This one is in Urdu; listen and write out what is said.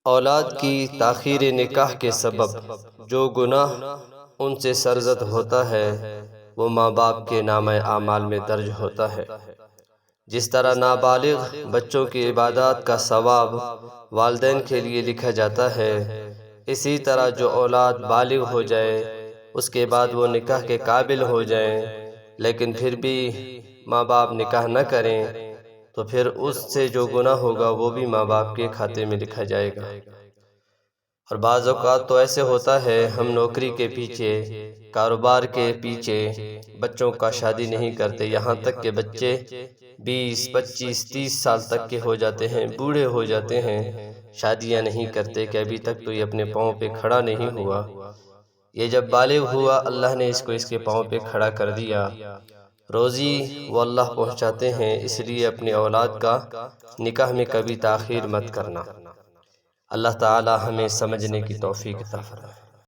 اولاد کی تاخیر نکاح کے سبب جو گناہ ان سے سرزد ہوتا ہے وہ ماں باپ کے نامہ اعمال میں درج ہوتا ہے۔ جس طرح نابالغ بچوں کی عبادات کا ثواب والدین کے لیے لکھا جاتا ہے، اسی طرح جو اولاد بالغ ہو جائے اس کے بعد وہ نکاح کے قابل ہو جائیں لیکن پھر بھی ماں باپ نکاح نہ کریں تو پھر اس سے جو گناہ ہوگا وہ بھی ماں باپ کے کھاتے میں لکھا جائے گا۔ اور بعض اوقات تو ایسے ہوتا ہے ہم نوکری کے پیچھے، کاروبار کے پیچھے بچوں کا شادی نہیں کرتے، یہاں تک کہ بچے 20، 25، 30 سال تک کے ہو جاتے ہیں، بوڑھے ہو جاتے ہیں، شادیاں نہیں کرتے کہ ابھی تک تو یہ اپنے پاؤں پہ کھڑا نہیں ہوا۔ یہ جب بالغ ہوا اللہ نے اس کو اس کے پاؤں پہ کھڑا کر دیا۔ روزی وہ اللہ پہنچاتے ہیں، اس لیے اپنی اولاد کا نکاح میں کبھی تاخیر مت کرنا۔ اللہ تعالی ہمیں سمجھنے کی توفیق عطا فرمائے۔